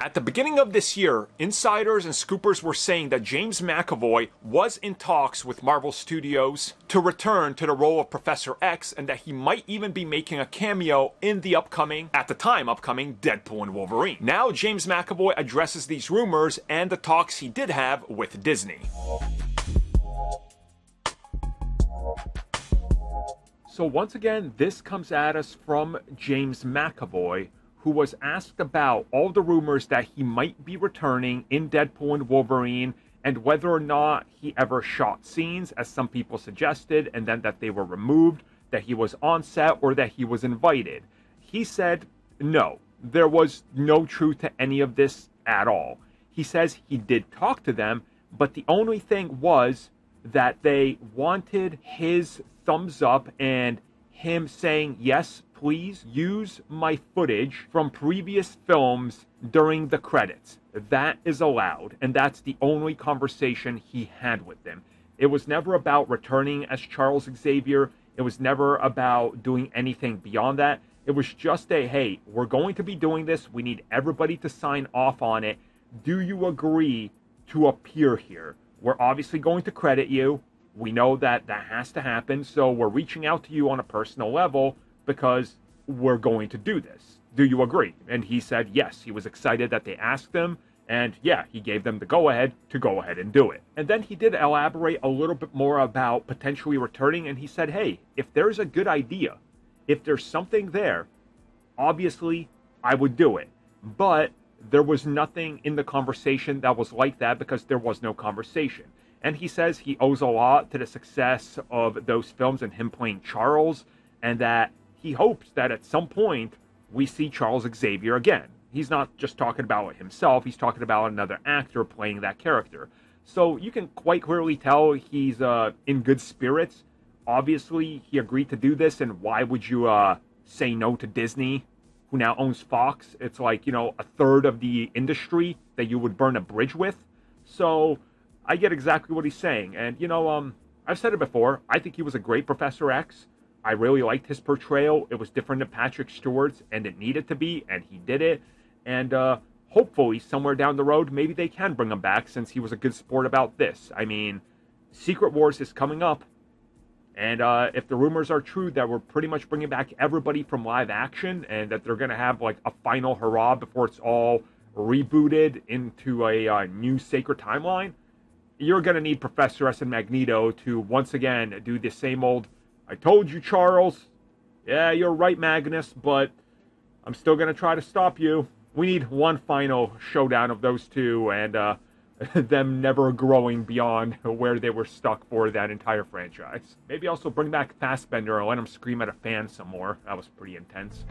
At the beginning of this year, insiders and scoopers were saying that James McAvoy was in talks with Marvel Studios to return to the role of Professor X, and that he might even be making a cameo in the upcoming Deadpool and Wolverine. Now James McAvoy addresses these rumors and the talks he did have with Disney. So once again, this comes at us from James McAvoy, who was asked about all the rumors that he might be returning in Deadpool and Wolverine, and whether or not he ever shot scenes, as some people suggested, and then that they were removed, that he was on set, or that he was invited. He said, no, there was no truth to any of this at all. He says he did talk to them, but the only thing was that they wanted his thumbs up and him saying, yes, please use my footage from previous films during the credits. That is allowed, and that's the only conversation he had with them. It was never about returning as Charles Xavier. It was never about doing anything beyond that. It was just a, hey, we're going to be doing this. We need everybody to sign off on it. Do you agree to appear here? We're obviously going to credit you. We know that that has to happen, so we're reaching out to you on a personal level because we're going to do this. Do you agree? And he said yes. He was excited that they asked him, and yeah, he gave them the go-ahead to go ahead and do it. And then he did elaborate a little bit more about potentially returning, and he said, hey, if there's a good idea, if there's something there, obviously I would do it. But there was nothing in the conversation that was like that because there was no conversation. And he says he owes a lot to the success of those films and him playing Charles, and that he hopes that at some point we see Charles Xavier again. He's not just talking about himself, he's talking about another actor playing that character. So you can quite clearly tell he's in good spirits. Obviously, he agreed to do this, and why would you say no to Disney, who now owns Fox? It's like, a third of the industry that you would burn a bridge with. So I get exactly what he's saying. And, I've said it before. I think he was a great Professor X. I really liked his portrayal. It was different than Patrick Stewart's, and it needed to be, and he did it. And hopefully, somewhere down the road, maybe they can bring him back, since he was a good sport about this. I mean, Secret Wars is coming up. And if the rumors are true that we're pretty much bringing back everybody from live action, and that they're going to have like a final hurrah before it's all rebooted into a new sacred timeline, you're going to need Professor S and Magneto to once again do the same old, I told you, Charles. Yeah, you're right, Magnus, but I'm still going to try to stop you. We need one final showdown of those two, and them never growing beyond where they were stuck for that entire franchise. Maybe also bring back Fassbender and let him scream at a fan some more. That was pretty intense.